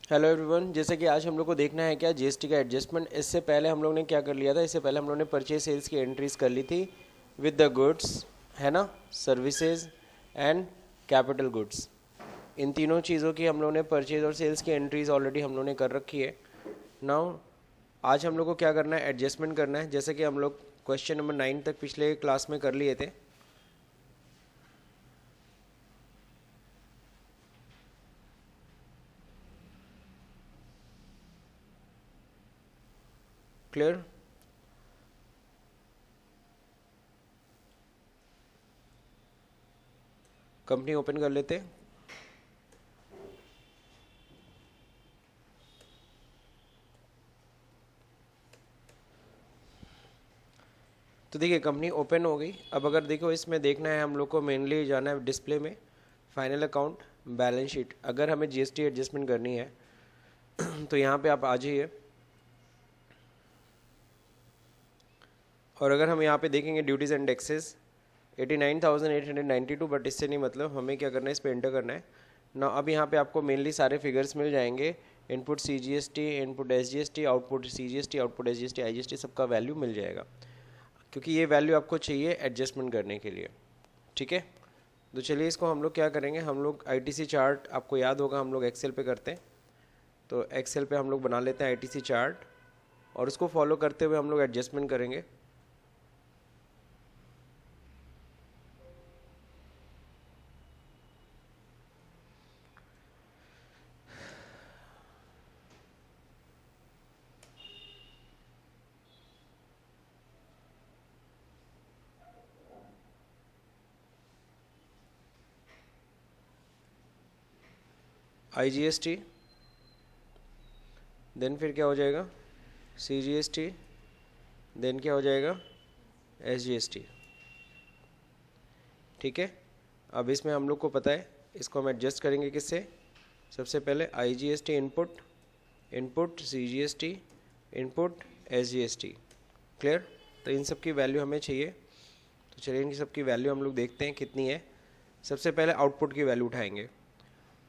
Hello everyone, जैसे कि आज हम लोग को देखना है क्या जीएसटी का एडजस्टमेंट। इससे पहले हम लोग ने क्या कर लिया था, इससे पहले हम लोग ने परचेज सेल्स की एंट्रीज कर ली थी विद द गुड्स, है ना, सर्विसेज एंड कैपिटल गुड्स। इन तीनों चीज़ों की हम लोग ने परचेज और सेल्स की एंट्रीज ऑलरेडी हम लोग ने कर रखी है। नाउ आज हम लोग को क्या करना है, एडजस्टमेंट करना है, जैसे कि हम लोग क्वेश्चन नंबर 9 तक पिछले क्लास में कर लिए थे। क्लियर? कंपनी ओपन कर लेते हैं। तो देखिए कंपनी ओपन हो गई। अब अगर देखो इसमें देखना है हम लोग को, मेनली जाना है डिस्प्ले में, फाइनल अकाउंट, बैलेंस शीट। अगर हमें जीएसटी एडजस्टमेंट करनी है तो यहाँ पे आप आ जाइए। और अगर हम यहाँ पे देखेंगे ड्यूटीज़ एंड टैक्सेस 89,892, बट इससे नहीं मतलब, हमें क्या करना है, इस पर एंटर करना है ना। अब यहाँ पे आपको मेनली सारे फिगर्स मिल जाएंगे। Input CGST, input SGST, output CGST, output SGST, IGST, सबका वैल्यू मिल जाएगा, क्योंकि ये वैल्यू आपको चाहिए एडजस्टमेंट करने के लिए। ठीक है, तो चलिए इसको हम लोग क्या करेंगे, हम लोग आईटीसी चार्ट, आपको याद होगा हम लोग एक्सेल पे करते हैं, तो एक्सेल पे हम लोग बना लेते हैं आईटीसी चार्ट, और उसको फॉलो करते हुए हम लोग एडजस्टमेंट करेंगे। आईजीएसटी, देन फिर क्या हो जाएगा, सीजीएसटी, देन क्या हो जाएगा, एसजीएसटी। ठीक है, अब इसमें हम लोग को पता है, इसको हम एडजस्ट करेंगे किससे, सबसे पहले IGST input, input CGST, input SGST. Clear? तो इन सब की वैल्यू हमें चाहिए। तो चलिए इन सब की वैल्यू हम लोग देखते हैं कितनी है। सबसे पहले आउटपुट की वैल्यू उठाएंगे।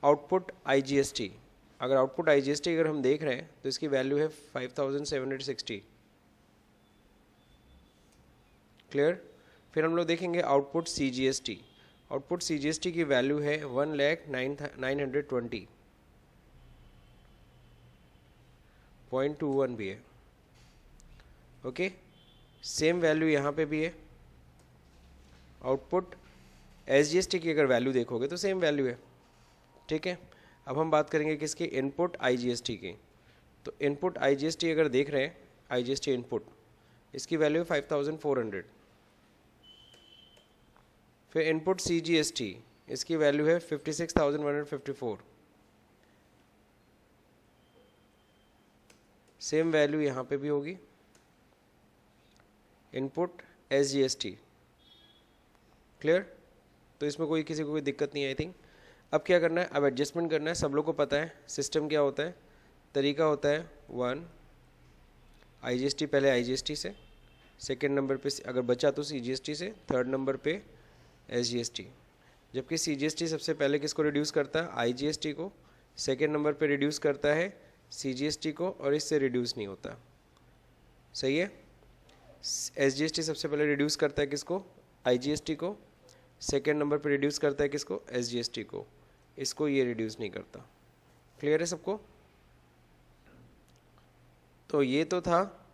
आउटपुट आईजीएसटी, अगर आउटपुट आईजीएसटी अगर हम देख रहे हैं तो इसकी वैल्यू है 5760। क्लियर? फिर हम लोग देखेंगे आउटपुट सीजीएसटी। आउटपुट सीजीएसटी की वैल्यू है 1,920.21 भी है। ओके, सेम वैल्यू यहाँ पे भी है। आउटपुट एसजीएसटी की अगर वैल्यू देखोगे तो सेम वैल्यू है। ठीक है, अब हम बात करेंगे किसकी, इनपुट आईजीएसटी की। तो इनपुट आईजीएसटी अगर देख रहे हैं, आईजीएसटी इनपुट, इसकी वैल्यू है 5400। फिर इनपुट सीजीएसटी, इसकी वैल्यू है 56,154। सेम वैल्यू यहाँ पे भी होगी। Input SGST. क्लियर? तो इसमें कोई किसी को कोई दिक्कत नहीं है आई थिंक। अब क्या करना है, अब एडजस्टमेंट करना है। सब लोग को पता है सिस्टम क्या होता है, तरीका होता है 1 आईजीएसटी, पहले आईजीएसटी से, सेकंड नंबर पे अगर बचा तो सीजीएसटी से, थर्ड नंबर पे एसजीएसटी। जबकि सीजीएसटी सबसे पहले किसको रिड्यूस करता है, आईजीएसटी को, सेकंड नंबर पे रिड्यूस करता है सीजीएसटी को, और इससे रिड्यूस नहीं होता। सही है? एसजीएसटी सबसे पहले रिड्यूस करता है किसको, आईजीएसटी को, सेकंड नंबर पे रिड्यूस करता है किसको, एसजीएसटी को, इसको ये रिड्यूस नहीं करता। क्लियर है सबको? तो ये तो था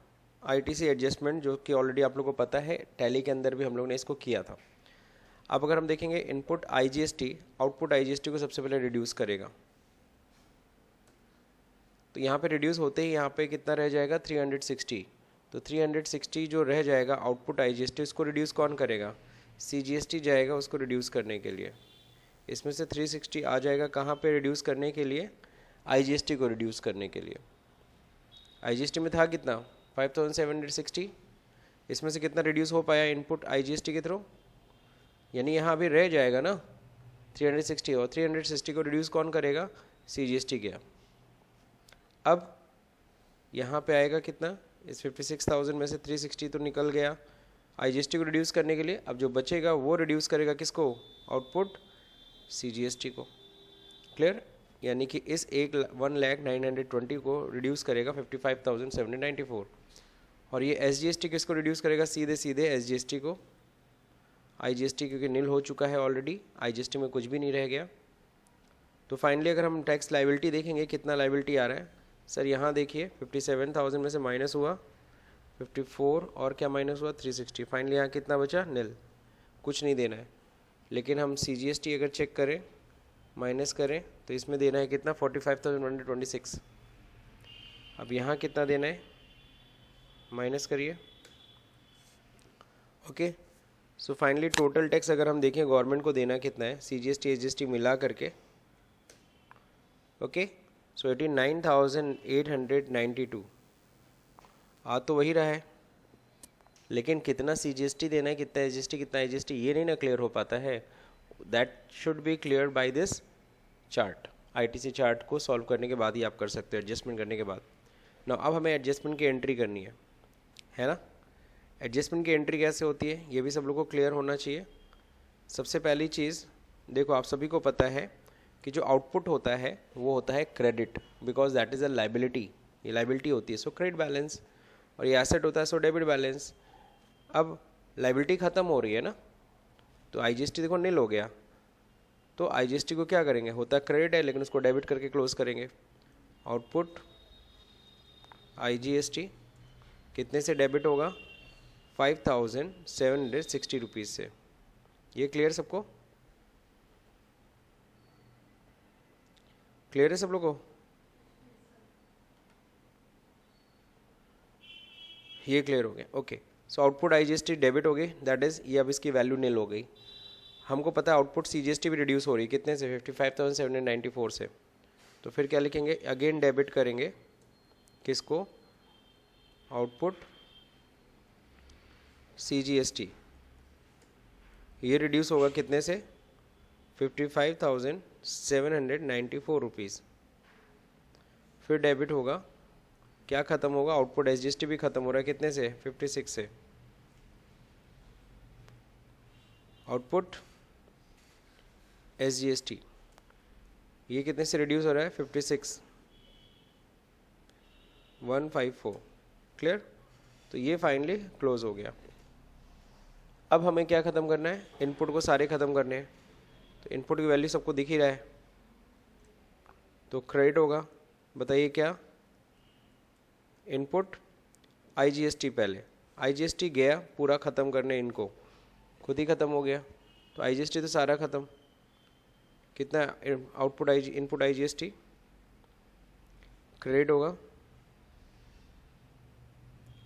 आईटीसी एडजस्टमेंट, जो कि ऑलरेडी आप लोगों को पता है, टैली के अंदर भी हम लोग ने इसको किया था। अब अगर हम देखेंगे इनपुट आईजीएसटी, आउटपुट आईजीएसटी को सबसे पहले रिड्यूस करेगा। तो यहाँ पे रिड्यूस होते ही यहाँ पे कितना रह जाएगा, 360। तो 360 जो रह जाएगा आउटपुट आईजीएसटी, उसको रिड्यूस कौन करेगा, सीजीएसटी जाएगा उसको रिड्यूस करने के लिए। इसमें से 360 आ जाएगा कहाँ पे रिड्यूस करने के लिए, आईजीएसटी को रिड्यूस करने के लिए। आईजीएसटी में था कितना, 5760। इसमें से कितना रिड्यूस हो पाया इनपुट आईजीएसटी के थ्रू, यानी यहाँ भी रह जाएगा ना 360, और 360 को रिड्यूस कौन करेगा, सीजीएसटी किया। अब यहाँ पे आएगा कितना, इस 56,000 में से 360 तो निकल गया आईजीएसटी को रिड्यूस करने के लिए। अब जो बचेगा वो रिड्यूस करेगा किसको, आउटपुट सीजीएसटी को। क्लियर? यानी कि इस 1,09,20 को रिड्यूस करेगा 55,794। और ये SGST किसको रिड्यूस करेगा? सीधे सीधे SGST को। IGST क्योंकि नील हो चुका है ऑलरेडी, IGST में कुछ भी नहीं रह गया। तो फाइनली अगर हम टैक्स लाइबिलिटी देखेंगे कितना लाइबिलिटी आ रहा है सर, यहाँ देखिए 57,000 में से माइनस हुआ 54 और क्या माइनस हुआ 360। फाइनली यहाँ कितना बचा? नील, कुछ नहीं देना है। लेकिन हम CGST अगर चेक करें, माइनस करें, तो इसमें देना है कितना? 45,126। अब यहाँ कितना देना है? माइनस करिए। Okay, so finally total tax अगर हम देखें गवर्नमेंट को देना कितना है CGST SGST मिला करके, ओके, सो 89,892 आ तो वही रहा है, लेकिन कितना CGST देना है, कितना SGST, कितना IGST, ये नहीं ना क्लियर हो पाता है। That should be clear by this chart. ITC chart को सॉल्व करने के बाद ही आप कर सकते हो, एडजस्टमेंट करने के बाद ना। अब हमें एडजस्टमेंट की एंट्री करनी है ना। एडजस्टमेंट की एंट्री कैसे होती है ये भी सब लोगों को क्लियर होना चाहिए। सबसे पहली चीज़ देखो, आप सभी को पता है कि जो आउटपुट होता है वो होता है credit, because that is a liability, ये लाइबिलिटी होती है, सो क्रेडिट बैलेंस। और ये एसेट होता है, सो डेबिट बैलेंस। अब लाइबिलिटी ख़त्म हो रही है ना, तो IGST देखो नील हो गया, तो IGST को क्या करेंगे? होता है क्रेडिट है, लेकिन उसको डेबिट करके क्लोज करेंगे। आउटपुट IGST कितने से डेबिट होगा? 5,760 रुपीज़ से। ये क्लियर सबको? क्लियर है सब लोगों को? ये क्लियर हो गया, okay. So output IGST debit हो गई, दैट इज़ ये अब इसकी वैल्यू नील हो गई। हमको पता है आउटपुट CGST भी रिड्यूस हो रही है, कितने से? 55,794 से। तो फिर क्या लिखेंगे? अगेन डेबिट करेंगे किसको? Output CGST। ये रिड्यूस होगा कितने से? 55,794 रुपीज़। फिर डेबिट होगा, क्या ख़त्म होगा? आउटपुट SGST भी ख़त्म हो रहा है, कितने से? 56 से। आउटपुट SGST ये कितने से रिड्यूस हो रहा है? 56,154। क्लियर? तो ये फाइनली क्लोज हो गया। अब हमें क्या ख़त्म करना है? इनपुट को सारे ख़त्म करने हैं। तो इनपुट की वैल्यू सबको दिख ही रहा है, तो क्रेडिट होगा। बताइए क्या? इनपुट IGST पहले, IGST गया पूरा ख़त्म करने, इनको खुद ही ख़त्म हो गया, तो IGST तो सारा ख़त्म। कितना आउटपुट इनपुट IGST? क्रेडिट होगा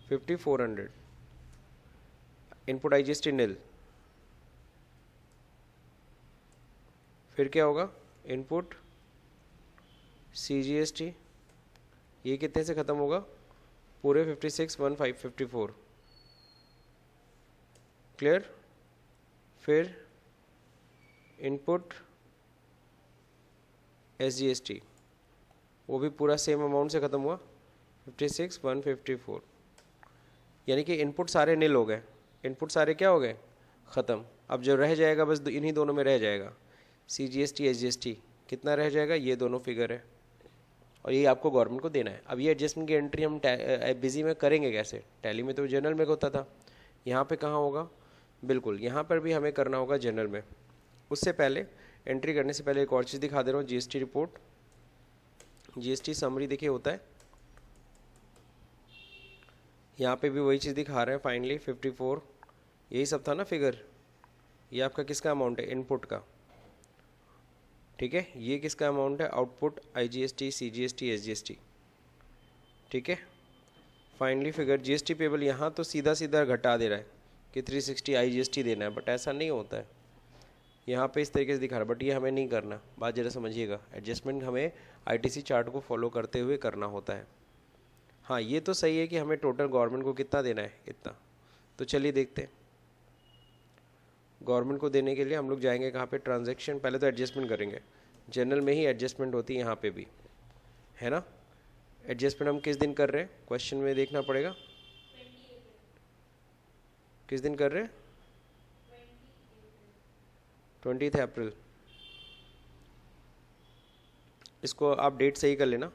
5,400। इनपुट IGST नील। फिर क्या होगा? इनपुट CGST ये कितने से ख़त्म होगा? पूरे 56,154। क्लियर? फिर इनपुट SGST वो भी पूरा सेम अमाउंट से ख़त्म हुआ, 56,154। यानी कि इनपुट सारे नील हो गए, इनपुट सारे क्या हो गए? ख़त्म। अब जो रह जाएगा बस इन्हीं दोनों में रह जाएगा, CGST SGST। कितना रह जाएगा? ये दोनों फिगर है, और ये आपको गवर्नमेंट को देना है। अब ये एडजस्टमेंट की एंट्री हम बिजी में करेंगे कैसे? टैली में तो जनरल में होता था, यहाँ पे कहाँ होगा? बिल्कुल यहाँ पर भी हमें करना होगा जनरल में। उससे पहले, एंट्री करने से पहले एक और चीज़ दिखा दे रहा हूँ, GST रिपोर्ट, GST समरी देखिए होता है, यहाँ पे भी वही चीज़ दिखा रहे हैं। फाइनली 54 यही सब था ना फिगर। ये आपका किसका अमाउंट है? इनपुट का, ठीक है। ये किसका अमाउंट है? आउटपुट IGST CGST SGST, ठीक है। फाइनली फिगर GST पेबल यहाँ तो सीधा सीधा घटा दे रहा है कि 360 IGST देना है, बट ऐसा नहीं होता है। यहाँ पे इस तरीके से दिखा रहा है, बट ये हमें नहीं करना। बात ज़रा समझिएगा, एडजस्टमेंट हमें ITC चार्ट को फॉलो करते हुए करना होता है। हाँ ये तो सही है कि हमें टोटल गवर्नमेंट को कितना देना है, इतना। तो चलिए देखते हैं। गवर्नमेंट को देने के लिए हम लोग जाएंगे कहाँ पे? ट्रांजैक्शन। पहले तो एडजस्टमेंट करेंगे, जनरल में ही एडजस्टमेंट होती है यहाँ पे भी, है ना। एडजस्टमेंट हम किस दिन कर रहे हैं? क्वेश्चन में देखना पड़ेगा, किस दिन कर रहे हैं? 20 अप्रैल। इसको आप डेट सही कर लेना,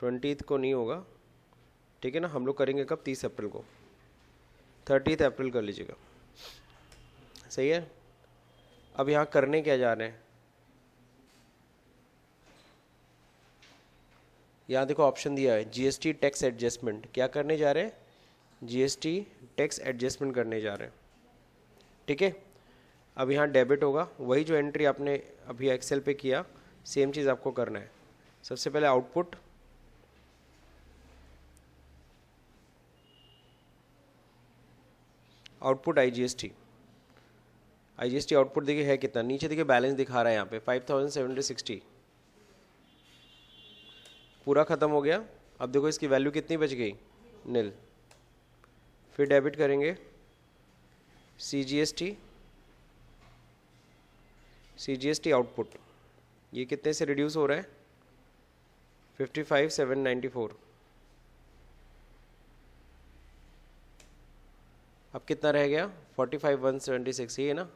20 को नहीं होगा, ठीक है ना। हम लोग करेंगे कब, 30 अप्रैल को, 30 अप्रैल कर लीजिएगा, सही है। अब यहाँ करने क्या जा रहे हैं, यहाँ देखो ऑप्शन दिया है जीएसटी टैक्स एडजस्टमेंट, क्या करने जा रहे हैं, जीएसटी टैक्स एडजस्टमेंट करने जा रहे हैं, ठीक है। अब यहाँ डेबिट होगा, वही जो एंट्री आपने अभी एक्सेल पे किया सेम चीज़ आपको करना है। सबसे पहले आउटपुट, आउटपुट आईजीएसटी आउटपुट देखिए है कितना, नीचे देखिए बैलेंस दिखा रहा है यहाँ पे 5760, पूरा ख़त्म हो गया। अब देखो इसकी वैल्यू कितनी बच गई, नील। फिर डेबिट करेंगे सीजीएसटी आउटपुट, ये कितने से रिड्यूस हो रहा है, 55,794। अब कितना रह गया, 45,176, ये है ना,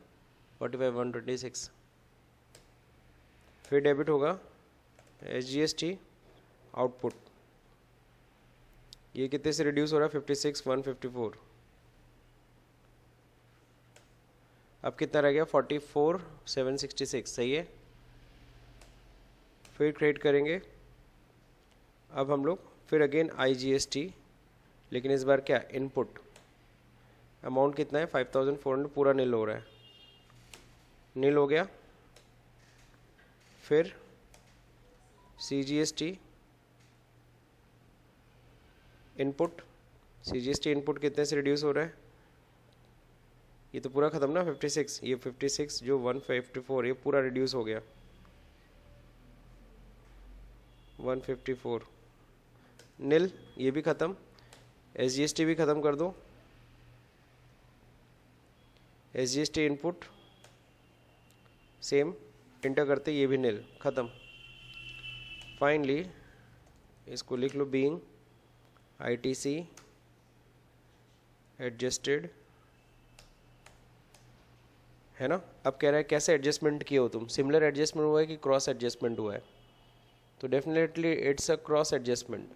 45,126। फिर डेबिट होगा एसजीएसटी आउटपुट, ये कितने से रिड्यूस हो रहा है, 56,154। अब कितना रह गया, 44,766, सही है। फिर क्रिएट करेंगे, अब हम लोग फिर अगेन आईजीएसटी, लेकिन इस बार क्या, इनपुट अमाउंट कितना है, 5,400, पूरा नील हो रहा है, नील हो गया। फिर सीजीएसटी इनपुट, सीजीएसटी इनपुट कितने से रिड्यूस हो रहा है, ये तो पूरा ख़त्म ना, 56, ये 56 जो 154, ये पूरा रिड्यूस हो गया, 154 नील, ये भी ख़त्म। एसजीएसटी भी ख़त्म कर दो, एसजीएसटी इनपुट सेम इंटर करते, ये भी नील, ख़त्म। फाइनली इसको लिख लो, बीइंग आईटीसी एडजस्टेड, है ना। अब कह रहा है कैसे एडजस्टमेंट किए हो तुम, सिमिलर एडजस्टमेंट हुआ है कि क्रॉस एडजस्टमेंट हुआ है, तो definitely it's a cross adjustment,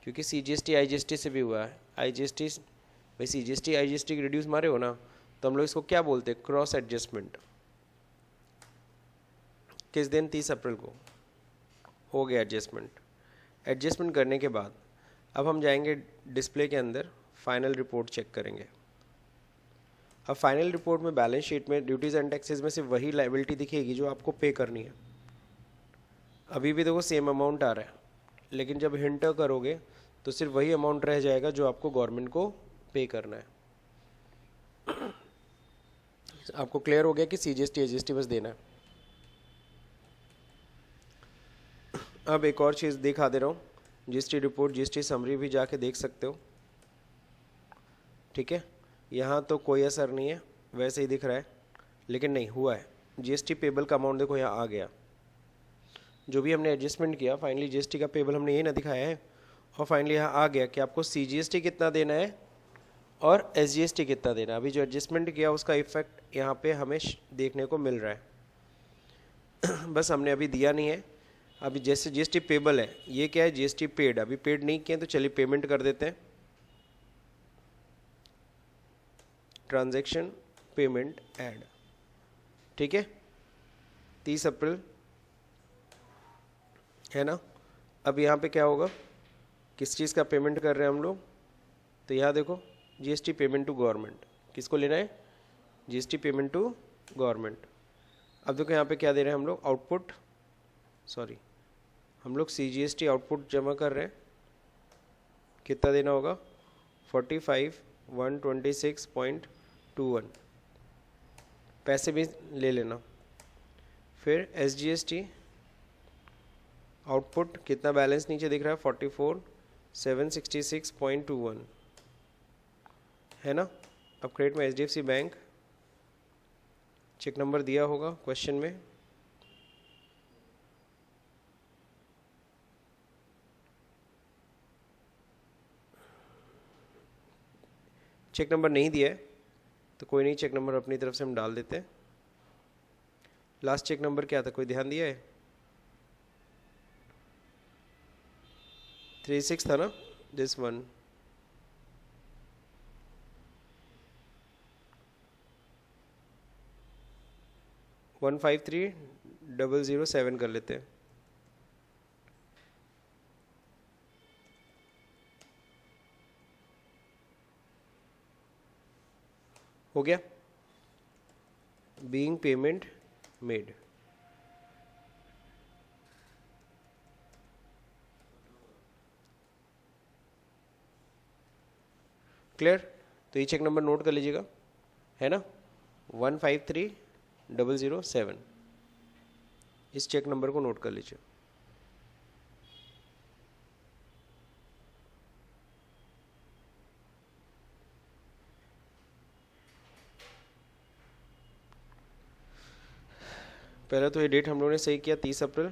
क्योंकि सीजीएसटी आईजीएसटी से भी हुआ है। आईजीएसटी भाई, सीजीएसटी आईजीएसटी रिड्यूस मारे हो ना, तो हम लोग इसको क्या बोलते हैं, क्रॉस एडजस्टमेंट। किस दिन, 30 अप्रैल को हो गया एडजस्टमेंट। एडजस्टमेंट करने के बाद अब हम जाएंगे डिस्प्ले के अंदर, फाइनल रिपोर्ट चेक करेंगे। अब फाइनल रिपोर्ट में बैलेंस शीट में ड्यूटीज़ एंड टैक्सेस में सिर्फ वही लायबिलिटी दिखेगी जो आपको पे करनी है। अभी भी देखो सेम अमाउंट आ रहा है, लेकिन जब हिंटर करोगे तो सिर्फ वही अमाउंट रह जाएगा जो आपको गवर्नमेंट को पे करना है। आपको क्लियर हो गया कि सीजीएसटी एजीएसटी बस देना है। अब एक और चीज़ दिखा दे रहा हूँ, जीएसटी रिपोर्ट, जीएसटी समरी भी जाके देख सकते हो, ठीक है। यहाँ तो कोई असर नहीं है, वैसे ही दिख रहा है, लेकिन नहीं हुआ है। जीएसटी पेबल का अमाउंट देखो यहाँ आ गया, जो भी हमने एडजस्टमेंट किया फाइनली जीएसटी का पेबल हमने ये ना दिखाया है, और फाइनली यहाँ आ गया कि आपको सीजीएसटी कितना देना है और एसजीएसटी कितना देना है। अभी जो एडजस्टमेंट किया उसका इफेक्ट यहाँ पे हमें देखने को मिल रहा है। बस हमने अभी दिया नहीं है। अभी जैसे जीएसटी पेबल है, ये क्या है, जीएसटी पेड, अभी पेड नहीं किए तो चलिए पेमेंट कर देते हैं। ट्रांजैक्शन पेमेंट ऐड, ठीक है, 30 अप्रैल है ना। अब यहाँ पे क्या होगा, किस चीज़ का पेमेंट कर रहे हैं हम लोग, तो यहाँ देखो जीएसटी पेमेंट टू गवर्नमेंट, किसको लेना है, जीएसटी पेमेंट टू गवर्नमेंट। अब देखो यहाँ पे क्या दे रहे हैं हम लोग, आउटपुट, सॉरी हम लोग सीजीएसटी आउटपुट जमा कर रहे हैं, कितना देना होगा, 45,126.21, पैसे भी ले लेना। फिर एसजीएसटी आउटपुट कितना बैलेंस नीचे दिख रहा है, 44,766.21, है ना। अब क्रेडिट में एचडीएफसी बैंक, चेक नंबर दिया होगा क्वेश्चन में, चेक नंबर नहीं दिया है तो कोई नहीं, चेक नंबर अपनी तरफ से हम डाल देते हैं। लास्ट चेक नंबर क्या था, कोई ध्यान दिया है, 36 था ना, दिस वन, 153,007 कर लेते हैं। हो गया, बीइंग पेमेंट मेड। क्लियर? तो ये चेक नंबर नोट कर लीजिएगा, है ना, 153,007, इस चेक नंबर को नोट कर लीजिए। पहले तो ये डेट हम लोगों ने सही किया 30 अप्रैल,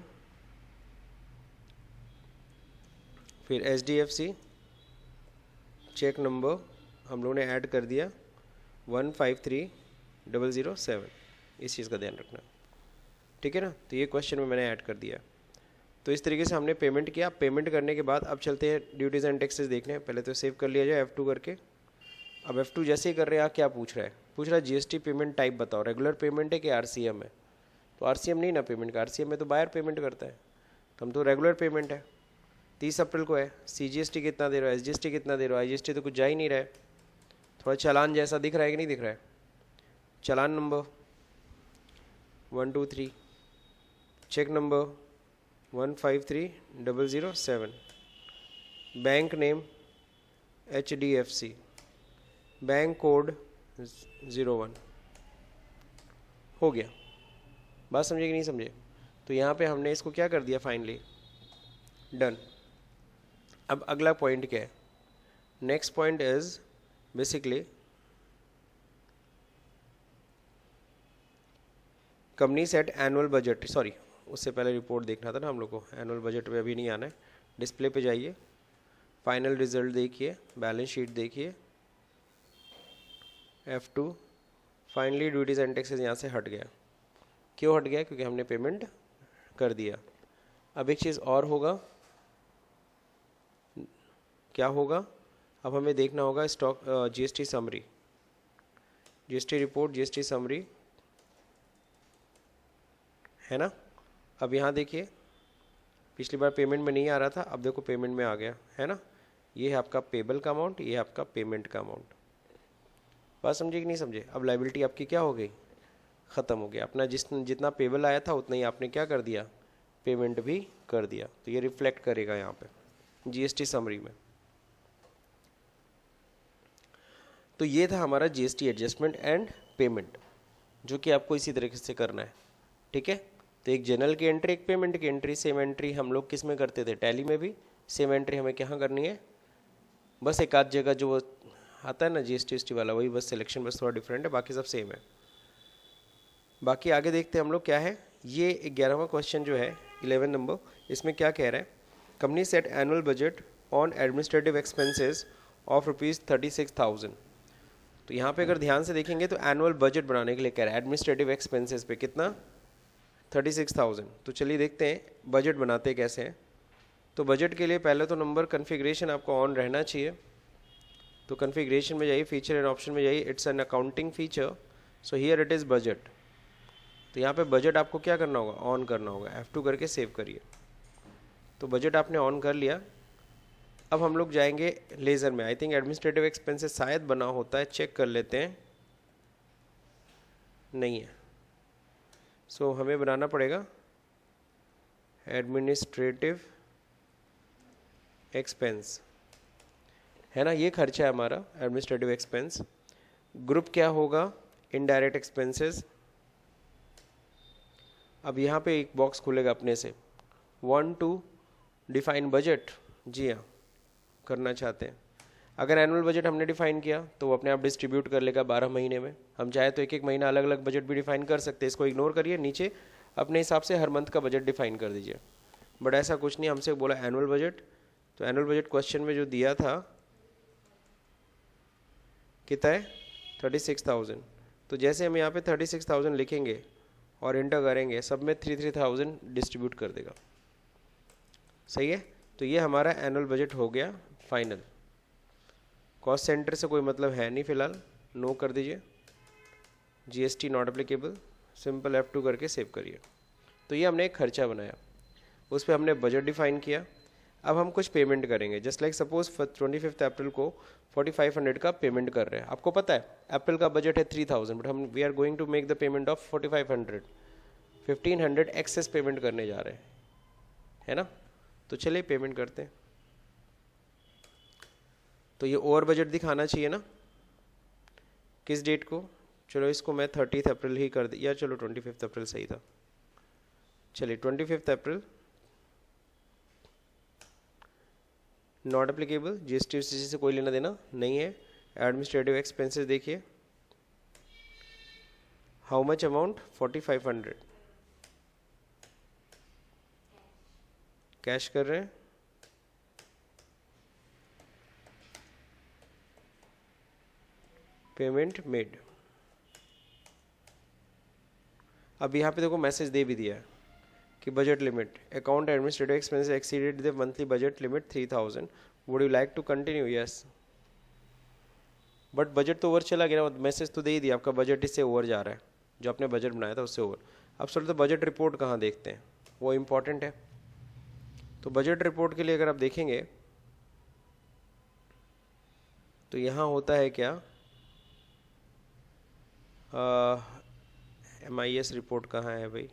फिर HDFC चेक नंबर हम लोगों ने ऐड कर दिया 153,007, इस चीज़ का ध्यान रखना, ठीक है ना। तो ये क्वेश्चन में मैंने ऐड कर दिया। तो इस तरीके से हमने पेमेंट किया। पेमेंट करने के बाद अब चलते हैं ड्यूटीज़ एंड टैक्सेस देखने। पहले तो सेव कर लिया जाए F2 करके। अब F2 जैसे ही कर रहे हैं, क्या पूछ रहा है? पूछ रहा है GST पेमेंट टाइप बताओ, रेगुलर पेमेंट है कि RCM है। तो RCM नहीं ना पेमेंट का, RCM में तो बायर पेमेंट करता है, तो हम तो रेगुलर पेमेंट है। 30 अप्रैल को है। CGST कितना दे रहा है, SGST कितना दे रहा है, IGST तो कुछ जा ही नहीं रहा है, थोड़ा चालान जैसा दिख रहा है कि नहीं दिख रहा है। चालान number 123, cheque number 153,007, bank name HDFC, bank code 01। हो गया, बात समझे कि नहीं समझे? तो यहाँ पे हमने इसको क्या कर दिया, फाइनली डन। अब अगला पॉइंट क्या है? Next point is basically company set annual budget, sorry उससे पहले रिपोर्ट देखना था ना हम लोग को। एनुअल बजट पे अभी नहीं आना है, डिस्प्ले पे जाइए, फाइनल रिजल्ट देखिए, बैलेंस शीट देखिए, F2, finally duties and taxes यहाँ से हट गया। क्यों हट गया? क्योंकि हमने पेमेंट कर दिया। अब एक चीज़ और होगा, क्या होगा? अब हमें देखना होगा stock GST summary, GST report, GST summary, है ना। अब यहाँ देखिए, पिछली बार पेमेंट में नहीं आ रहा था, अब देखो पेमेंट में आ गया, है ना। ये है आपका पेबल का अमाउंट, ये है आपका पेमेंट का अमाउंट। बात समझे कि नहीं समझे? अब लायबिलिटी आपकी क्या हो गई? ख़त्म हो गया। अपना जितना पेबल आया था उतना ही आपने क्या कर दिया, पेमेंट भी कर दिया। तो ये रिफ्लेक्ट करेगा यहाँ पे GST समरी में। तो ये था हमारा GST एडजस्टमेंट एंड पेमेंट, जो कि आपको इसी तरीके से करना है, ठीक है। तो एक जनरल की एंट्री, एक पेमेंट की एंट्री। सेम एंट्री हम लोग किस में करते थे, टैली में भी। सेम एंट्री हमें कहाँ करनी है, बस एक आध जगह जो आता है ना GST वाला, वही बस सिलेक्शन बस थोड़ा डिफरेंट है, बाकी सब सेम है। बाकी आगे देखते हैं हम लोग क्या है। ये 11वां क्वेश्चन जो है 11 नंबर, इसमें क्या कह रहा है? Company set annual budget on administrative expenses of ₹36,000। तो यहाँ पे अगर ध्यान से देखेंगे तो एनुअल बजट बनाने के लिए कह रहा है एडमिनिस्ट्रेटिव एक्सपेंसेस पे कितना, 36,000। तो चलिए देखते हैं बजट बनाते कैसे हैं। तो बजट के लिए पहले तो नंबर कन्फिग्रेशन आपको ऑन रहना चाहिए। तो कन्फिग्रेशन में जाइए, फीचर एंड ऑप्शन में जाइए, it's an accounting feature, so here it is budget. तो यहाँ पे बजट आपको क्या करना होगा, ऑन करना होगा। F2 करके सेव करिए। तो बजट आपने ऑन कर लिया। अब हम लोग जाएंगे लेज़र में। आई थिंक एडमिनिस्ट्रेटिव एक्सपेंसेस शायद बना होता है, चेक कर लेते हैं। नहीं है, सो हमें बनाना पड़ेगा एडमिनिस्ट्रेटिव एक्सपेंस, है ना। ये खर्चा है हमारा एडमिनिस्ट्रेटिव एक्सपेंस। ग्रुप क्या होगा, इनडायरेक्ट एक्सपेंसेस। अब यहाँ पे एक बॉक्स खुलेगा अपने से, 1 to डिफाइन बजट। जी हाँ, करना चाहते हैं। अगर एनुअल बजट हमने डिफाइन किया तो वो अपने आप डिस्ट्रीब्यूट कर लेगा 12 महीने में। हम चाहे तो एक एक महीना अलग अलग बजट भी डिफाइन कर सकते हैं, इसको इग्नोर करिए। नीचे अपने हिसाब से हर मंथ का बजट डिफाइन कर दीजिए। बट ऐसा कुछ नहीं, हमसे बोला एनुअल बजट। तो एनुअल बजट क्वेश्चन में जो दिया था कितना है, 36,000। तो जैसे हम यहाँ पे 36,000 लिखेंगे और इंटर करेंगे, सब में 3,000 डिस्ट्रीब्यूट कर देगा। सही है। तो ये हमारा एनुअल बजट हो गया फाइनल। कॉस्ट सेंटर से कोई मतलब है नहीं फिलहाल, नो कर दीजिए, GST not applicable, simple F2 करके सेव करिए। तो ये हमने एक खर्चा बनाया, उस पर हमने बजट डिफाइन किया। अब हम कुछ पेमेंट करेंगे, जस्ट लाइक सपोज 25 अप्रैल को 4500 का पेमेंट कर रहे हैं। आपको पता है अप्रैल का बजट है 3000, बट हम we are going to make the payment of 4500, 1500 excess payment करने जा रहे हैं, है ना। तो चलिए पेमेंट करते हैं। तो ये ओवर बजट दिखाना चाहिए ना, किस डेट को, चलो इसको मैं 30 अप्रैल ही कर दिया, चलो 25 अप्रैल सही था। चलिए 25 अप्रैल नॉट एप्लीकेबल, जीएसटी से कोई लेना देना नहीं है। एडमिनिस्ट्रेटिव एक्सपेंसेस देखिए, हाउ मच अमाउंट 4500 कैश कर रहे हैं। Payment made. अब यहाँ पे देखो मैसेज दे भी दिया है कि budget limit, account administrative expenses exceeded the monthly budget limit 3000, would you like to continue, yes. But budget तो ओवर चला गया, मैसेज तो दे ही दिया आपका बजट इससे ओवर जा रहा है, जो आपने बजट बनाया था उससे ओवर। अब सर तो बजट रिपोर्ट कहाँ देखते हैं, वो इम्पॉर्टेंट है। तो बजट रिपोर्ट के लिए अगर आप देखेंगे तो यहाँ होता है क्या, MIS रिपोर्ट कहाँ है भाई,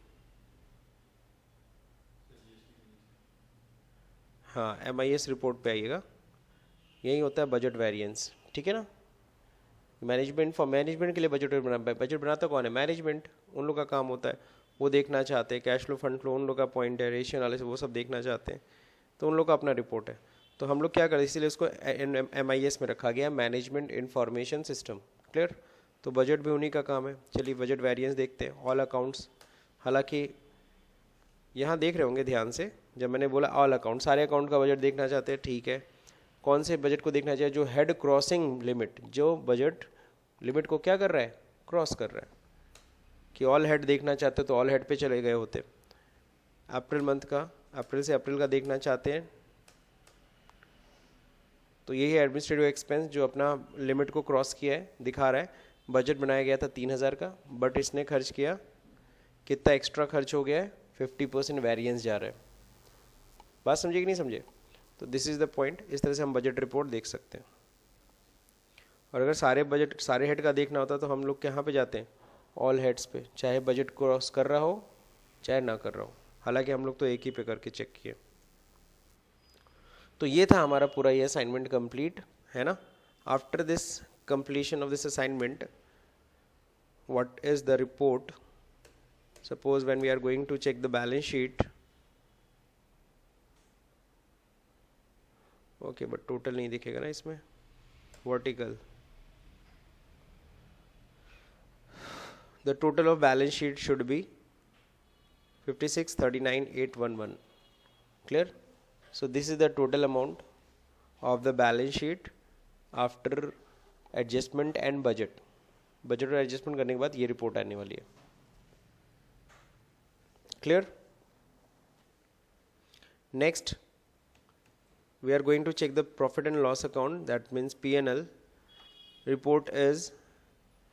हाँ MIS रिपोर्ट पे आइएगा, यही होता है बजट वेरिएंस, ठीक है ना। मैनेजमेंट, फॉर मैनेजमेंट के लिए बजट बनाता कौन है, मैनेजमेंट, उन लोग का काम होता है, वो देखना चाहते हैं कैश फ्लो फंड फ्लो, उन लोग का पॉइंट है, रेशियो एनालिसिस वो सब देखना चाहते हैं, तो उन लोग का अपना रिपोर्ट है। तो हम लोग क्या करें, इसीलिए उसको MIS में रखा गया, मैनेजमेंट इंफॉर्मेशन सिस्टम, क्लियर। तो बजट भी उन्हीं का काम है। चलिए बजट वेरिएंस देखते हैं, ऑल अकाउंट्स। हालांकि यहाँ देख रहे होंगे ध्यान से, जब मैंने बोला ऑल अकाउंट, सारे अकाउंट का बजट देखना चाहते हैं, ठीक है। कौन से बजट को देखना चाहिए, जो हेड क्रॉसिंग लिमिट, जो बजट लिमिट को क्या कर रहा है, क्रॉस कर रहा है। कि ऑल हेड देखना चाहते तो ऑल हेड पे चले गए होते। अप्रैल मंथ का, अप्रैल से अप्रैल का देखना चाहते हैं तो यही एडमिनिस्ट्रेटिव एक्सपेंस जो अपना लिमिट को क्रॉस किया है दिखा रहा है। बजट बनाया गया था 3000 का, बट इसने खर्च किया कितना, एक्स्ट्रा खर्च हो गया है 50% वेरिएंस जा रहा है। बात समझे कि नहीं समझे। तो दिस इज़ द पॉइंट, इस तरह से हम बजट रिपोर्ट देख सकते हैं। और अगर सारे बजट सारे हेड का देखना होता तो हम लोग कहाँ पे जाते हैं, ऑल हेड्स पे, चाहे बजट क्रॉस कर रहा हो चाहे ना कर रहा हो। हालांकि हम लोग तो एक ही पे करके चेक किए। तो ये था हमारा पूरा ये असाइनमेंट कंप्लीट, है ना। After this completion of this assignment, what is the report, suppose when we are going to check the balance sheet, okay but total नहीं दिखेगा ना इसमें, vertical, the total of balance sheet should be 56,39,811, clear. So this is the total amount of the balance sheet after adjustment and budget. Budget और adjustment करने के बाद ये report आने वाली है, clear. Next we are going to check the profit and loss account, that means P&L। Report is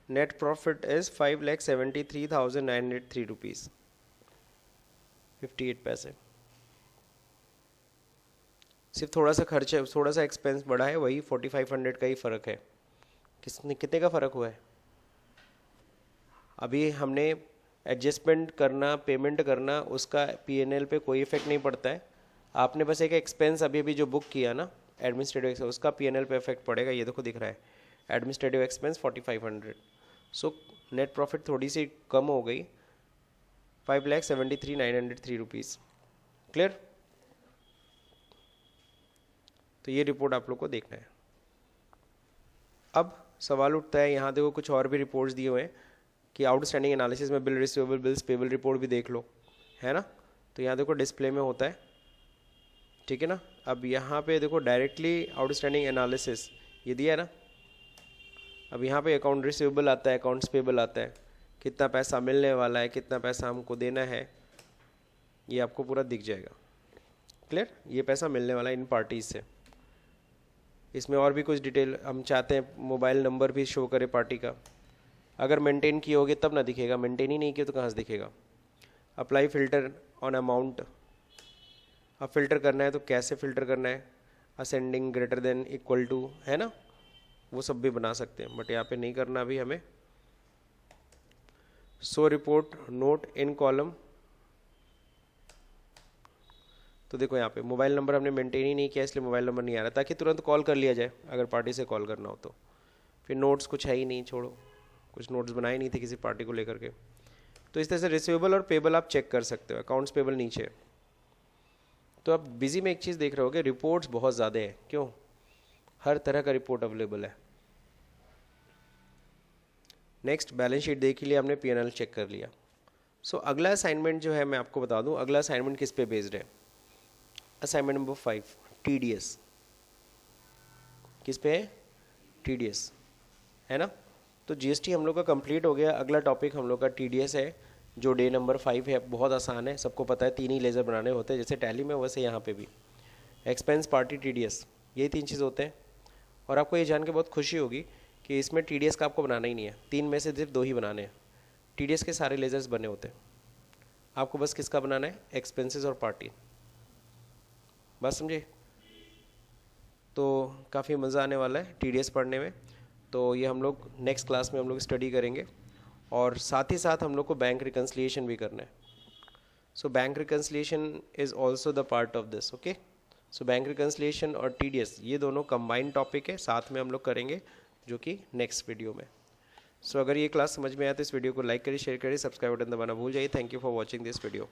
net profit is 5,73,903 rupees 58 paise. सिर्फ थोड़ा सा खर्च है, थोड़ा सा एक्सपेंस बढ़ा है, वही 4500 का ही फ़र्क है। कितने का फ़र्क हुआ है। अभी हमने एडजस्टमेंट करना, पेमेंट करना, उसका P&L पे कोई इफेक्ट नहीं पड़ता है। आपने बस एक एक्सपेंस अभी भी जो बुक किया ना एडमिनिस्ट्रेटिव एक्सपेंस, उसका P&L पे इफेक्ट पड़ेगा। ये देखो दिख रहा है administrative expense 4500। So net profit थोड़ी सी कम हो गई, 5,73,903 रुपीज़, क्लियर। तो ये रिपोर्ट आप लोग को देखना है। अब सवाल उठता है, यहाँ देखो कुछ और भी रिपोर्ट्स दिए हुए हैं कि आउटस्टैंडिंग एनालिसिस में bill receivable, bills payable report भी देख लो, है ना। तो यहाँ देखो डिस्प्ले में होता है, ठीक है ना। अब यहाँ पे देखो डायरेक्टली आउटस्टैंडिंग एनालिसिस ये दिया है ना। अब यहाँ पे अकाउंट रिसीवेबल आता है, अकाउंट्स पेबल आता है, कितना पैसा मिलने वाला है, कितना पैसा हमको देना है, ये आपको पूरा दिख जाएगा, क्लियर, ये पैसा मिलने वाला है इन पार्टीज से। इसमें और भी कुछ डिटेल हम चाहते हैं, मोबाइल नंबर भी शो करे पार्टी का। अगर मेंटेन किए होगे तब ना दिखेगा, मेंटेन ही नहीं किए तो कहाँ से दिखेगा। अप्लाई फ़िल्टर ऑन अमाउंट, अब फ़िल्टर करना है तो कैसे फ़िल्टर करना है, ascending, greater than, equal to, है ना, वो सब भी बना सकते हैं, बट यहाँ पे नहीं करना अभी हमें। सो रिपोर्ट नोट इन कॉलम, तो देखो यहाँ पे मोबाइल नंबर हमने मेंटेन ही नहीं किया इसलिए मोबाइल नंबर नहीं आ रहा, ताकि तुरंत कॉल कर लिया जाए अगर पार्टी से कॉल करना हो तो। फिर नोट्स कुछ है ही नहीं, छोड़ो, कुछ नोट्स बनाए नहीं थे किसी पार्टी को लेकर के। तो इस तरह से रिसीवेबल और पेबल आप चेक कर सकते हो, अकाउंट्स पेबल नीचे। तो आप बिजी में एक चीज़ देख रहे हो कि रिपोर्ट्स बहुत ज़्यादा हैं, क्यों, हर तरह का रिपोर्ट अवेलेबल है। नेक्स्ट, बैलेंस शीट देख लिया हमने, P&L चेक कर लिया। सो अगला असाइनमेंट जो है मैं आपको बता दूं, अगला असाइनमेंट किस पे बेस्ड है। Assignment number 5, TDS। किस पे है, TDS, है ना। तो GST हम लोग का कंप्लीट हो गया। अगला टॉपिक हम लोग का TDS है, जो डे नंबर 5 है। बहुत आसान है, सबको पता है, 3 ही लेज़र बनाने होते हैं, जैसे टैली में वैसे यहाँ पे भी। एक्सपेंस, पार्टी, TDS, ये 3 चीज़ होते हैं। और आपको ये जान के बहुत खुशी होगी कि इसमें TDS का आपको बनाना ही नहीं है, 3 में से सिर्फ 2 ही बनाने हैं। TDS के सारे लेज़र्स बने होते हैं, आपको बस किसका बनाना है, एक्सपेंसेस और पार्टी। बात समझे। तो काफ़ी मज़ा आने वाला है TDS पढ़ने में। तो ये हम लोग नेक्स्ट क्लास में हम लोग स्टडी करेंगे, और साथ ही साथ हम लोग को बैंक रिकन्सिलिएशन भी करना है। So bank reconciliation is also the part of this, okay. So bank reconciliation और TDS ये दोनों कंबाइंड टॉपिक है, साथ में हम लोग करेंगे, जो कि नेक्स्ट वीडियो में। सो अगर ये क्लास समझ में आया तो इस वीडियो को लाइक करिए, शेयर करिए, सब्सक्राइब बटन दबाना भूल जाइए। Thank you for watching this video.